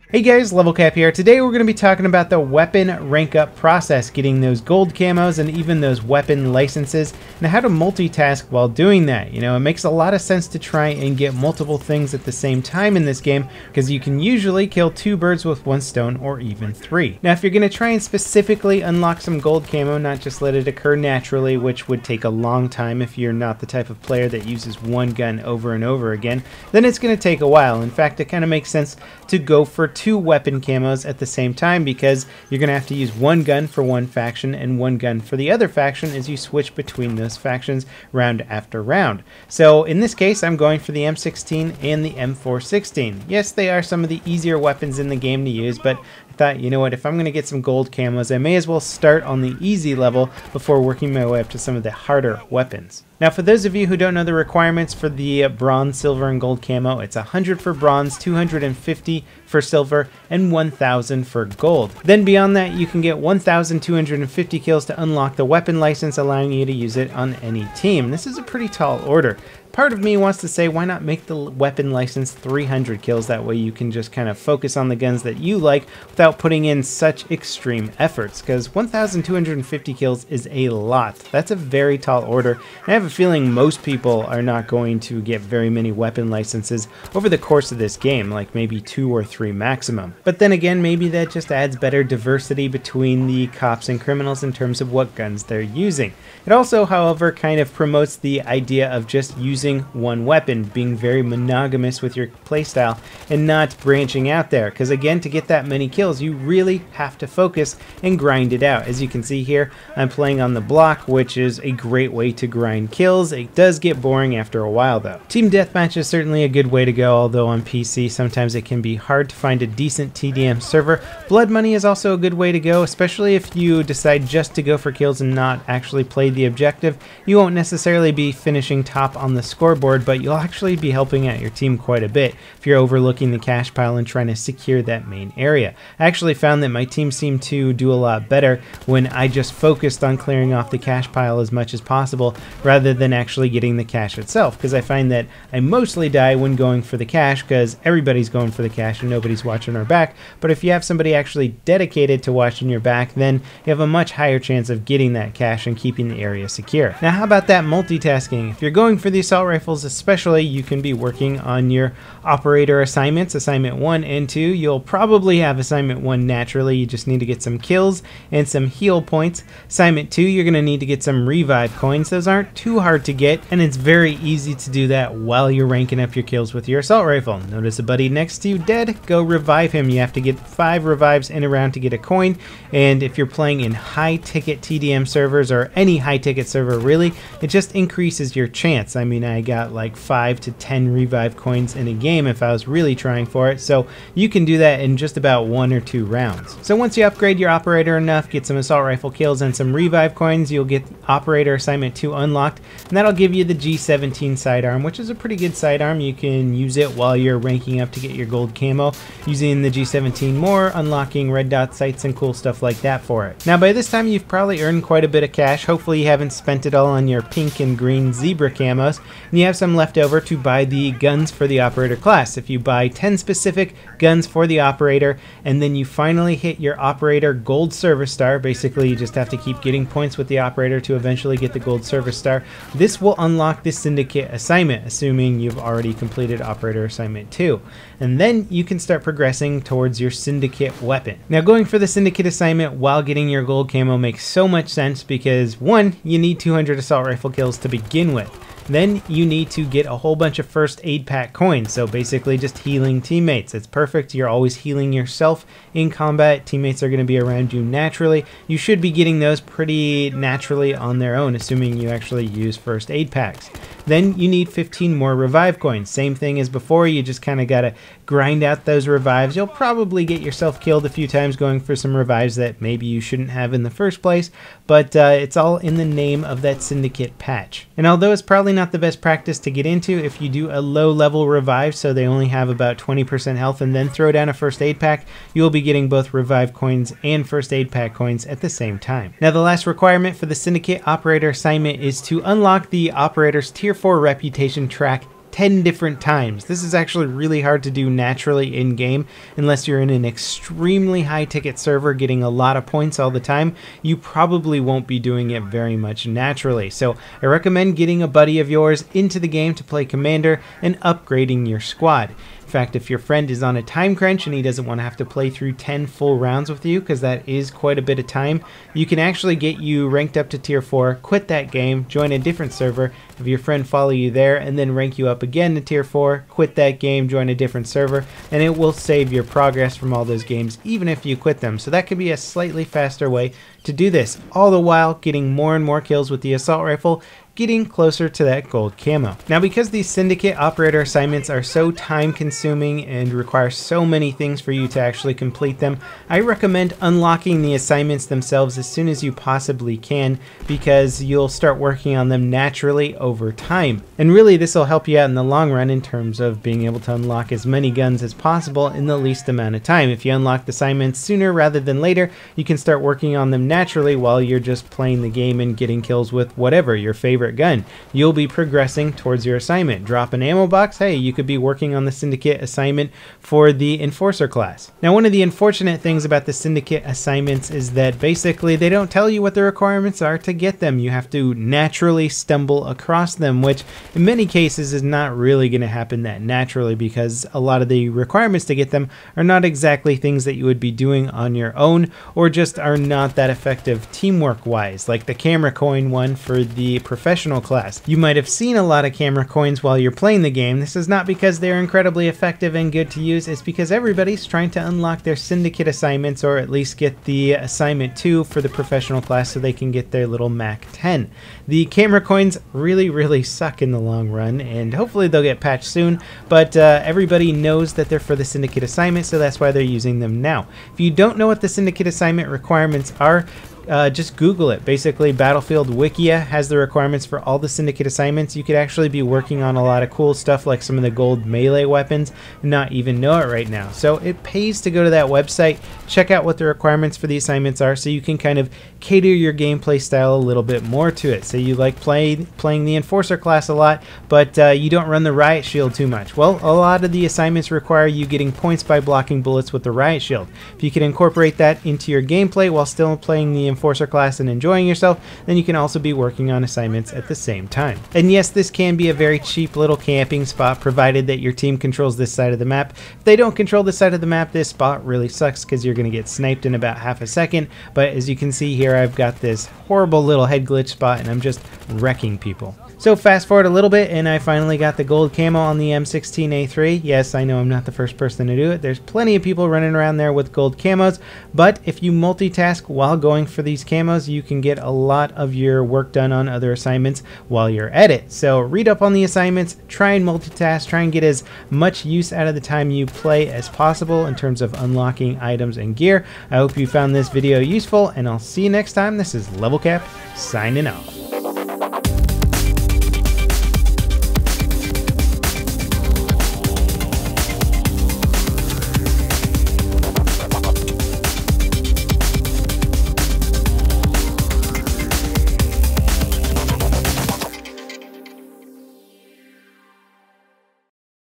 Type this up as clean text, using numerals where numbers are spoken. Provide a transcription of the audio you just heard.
Hey guys, LevelCap here. Today we're going to be talking about the weapon rank up process, getting those gold camos and even those weapon licenses, and how to multitask while doing that. You know, it makes a lot of sense to try and get multiple things at the same time in this game, because you can usually kill 2 birds with 1 stone or even 3. Now if you're going to try and specifically unlock some gold camo, not just let it occur naturally, which would take a long time if you're not the type of player that uses one gun over and over again, then it's going to take a while. In fact, it kind of makes sense to go for 2 weapon camos at the same time, because you're going to have to use one gun for one faction and one gun for the other faction as you switch between those factions round after round. So in this case, I'm going for the M16 and the M416. Yes, they are some of the easier weapons in the game to use, but I thought, you know what, if I'm going to get some gold camos, I may as well start on the easy level before working my way up to some of the harder weapons. Now for those of you who don't know the requirements for the bronze, silver, and gold camo, it's 100 for bronze, 250 for silver, and 1,000 for gold. Then beyond that, you can get 1,250 kills to unlock the weapon license, allowing you to use it on any team. This is a pretty tall order. Part of me wants to say, why not make the weapon license 300 kills? That way you can just kind of focus on the guns that you like without putting in such extreme efforts, because 1,250 kills is a lot. That's a very tall order, and I have a feeling most people are not going to get very many weapon licenses over the course of this game, like maybe 2 or 3 maximum. But then again, maybe that just adds better diversity between the cops and criminals in terms of what guns they're using. It also, however, kind of promotes the idea of just using one weapon, being very monogamous with your playstyle and not branching out there, because again, to get that many kills you really have to focus and grind it out. As you can see here, I'm playing on the block, which is a great way to grind kills. It does get boring after a while though. Team deathmatch is certainly a good way to go, although on PC sometimes it can be hard to find a decent TDM server. Blood money is also a good way to go, especially if you decide just to go for kills and not actually play the objective. You won't necessarily be finishing top on the scoreboard, but you'll actually be helping out your team quite a bit if you're overlooking the cash pile and trying to secure that main area. I actually found that my team seemed to do a lot better when I just focused on clearing off the cash pile as much as possible rather than actually getting the cash itself, because I find that I mostly die when going for the cash because everybody's going for the cash and nobody's watching our back. But if you have somebody actually dedicated to watching your back, then you have a much higher chance of getting that cash and keeping the area secure. Now how about that multitasking? If you're going for the assault rifles especially, you can be working on your operator assignments, assignment 1 and 2. You'll probably have assignment 1 naturally, you just need to get some kills and some heal points. Assignment 2, you're going to need to get some revive coins. Those aren't too hard to get, and it's very easy to do that while you're ranking up your kills with your assault rifle. Notice a buddy next to you dead, go revive him. You have to get 5 revives in a round to get a coin, and if you're playing in high ticket TDM servers or any high ticket server really, it just increases your chance. I mean, I got like 5 to 10 revive coins in a game if I was really trying for it, so you can do that in just about 1 or 2 rounds. So once you upgrade your operator enough, get some assault rifle kills and some revive coins, you'll get operator assignment 2 unlocked, and that'll give you the G17 sidearm, which is a pretty good sidearm. You can use it while you're ranking up to get your gold camo, using the G17 more, unlocking red dot sights and cool stuff like that for it. Now by this time you've probably earned quite a bit of cash. Hopefully you haven't spent it all on your pink and green zebra camos, and you have some left over to buy the guns for the operator class. If you buy 10 specific guns for the operator and then you finally hit your operator gold service star, basically you just have to keep getting points with the operator to eventually get the gold service star, this will unlock the syndicate assignment, assuming you've already completed operator assignment 2, and then you can start progressing towards your syndicate weapon. Now going for the syndicate assignment while getting your gold camo makes so much sense, because 1, you need 200 assault rifle kills to begin with. Then you need to get a whole bunch of first aid pack coins, so basically just healing teammates. It's perfect, you're always healing yourself in combat, teammates are going to be around you naturally. You should be getting those pretty naturally on their own, assuming you actually use first aid packs. Then you need 15 more revive coins. Same thing as before, you just kind of got to grind out those revives. You'll probably get yourself killed a few times going for some revives that maybe you shouldn't have in the first place, but it's all in the name of that syndicate patch. And although it's probably not the best practice to get into, if you do a low level revive, so they only have about 20% health, and then throw down a first aid pack, you'll be getting both revive coins and first aid pack coins at the same time. Now the last requirement for the syndicate operator assignment is to unlock the operator's tier 4 reputation track 10 different times. This is actually really hard to do naturally in game unless you're in an extremely high ticket server getting a lot of points all the time. You probably won't be doing it very much naturally. So I recommend getting a buddy of yours into the game to play Commander and upgrading your squad. In fact, if your friend is on a time crunch and he doesn't want to have to play through 10 full rounds with you, because that is quite a bit of time, you can actually get you ranked up to tier 4, quit that game, join a different server, have your friend follow you there, and then rank you up again to tier 4, quit that game, join a different server, and it will save your progress from all those games even if you quit them. So that could be a slightly faster way to do this, all the while getting more and more kills with the assault rifle, getting closer to that gold camo. Now, because these Syndicate operator assignments are so time consuming and require so many things for you to actually complete them, I recommend unlocking the assignments themselves as soon as you possibly can, because you'll start working on them naturally over time. And really, this will help you out in the long run in terms of being able to unlock as many guns as possible in the least amount of time. If you unlock the assignments sooner rather than later, you can start working on them naturally while you're just playing the game and getting kills with whatever your favorite gun. You'll be progressing towards your assignment. Drop an ammo box, hey, you could be working on the Syndicate assignment for the Enforcer class. Now, one of the unfortunate things about the Syndicate assignments is that basically they don't tell you what the requirements are to get them. You have to naturally stumble across them, which in many cases is not really going to happen that naturally, because a lot of the requirements to get them are not exactly things that you would be doing on your own, or just are not that effective teamwork wise, like the camera coin one for the professional class. You might have seen a lot of camera coins while you're playing the game. This is not because they're incredibly effective and good to use, it's because everybody's trying to unlock their Syndicate assignments, or at least get the assignment 2 for the professional class so they can get their little Mac 10. The camera coins really suck in the long run, and hopefully they'll get patched soon, but everybody knows that they're for the Syndicate assignment, so that's why they're using them now. If you don't know what the Syndicate assignment requirements are, just Google it. Basically, Battlefield Wikia has the requirements for all the Syndicate assignments. You could actually be working on a lot of cool stuff like some of the gold melee weapons and not even know it right now. So it pays to go to that website, check out what the requirements for the assignments are, so you can kind of cater your gameplay style a little bit more to it. So you like playing the Enforcer class a lot, but you don't run the Riot Shield too much. Well, a lot of the assignments require you getting points by blocking bullets with the Riot Shield. If you can incorporate that into your gameplay while still playing the Enforcer class and enjoying yourself, then you can also be working on assignments at the same time. And yes, this can be a very cheap little camping spot, provided that your team controls this side of the map. If they don't control this side of the map, this spot really sucks because you're going to get sniped in about half a second. But as you can see here, I've got this horrible little head glitch spot and I'm just wrecking people. So fast forward a little bit and I finally got the gold camo on the M16A3. Yes, I know I'm not the first person to do it. There's plenty of people running around there with gold camos, but if you multitask while going for these camos, you can get a lot of your work done on other assignments while you're at it. So read up on the assignments, try and multitask, try and get as much use out of the time you play as possible in terms of unlocking items and gear. I hope you found this video useful, and I'll see you next time. This is LevelCap signing off.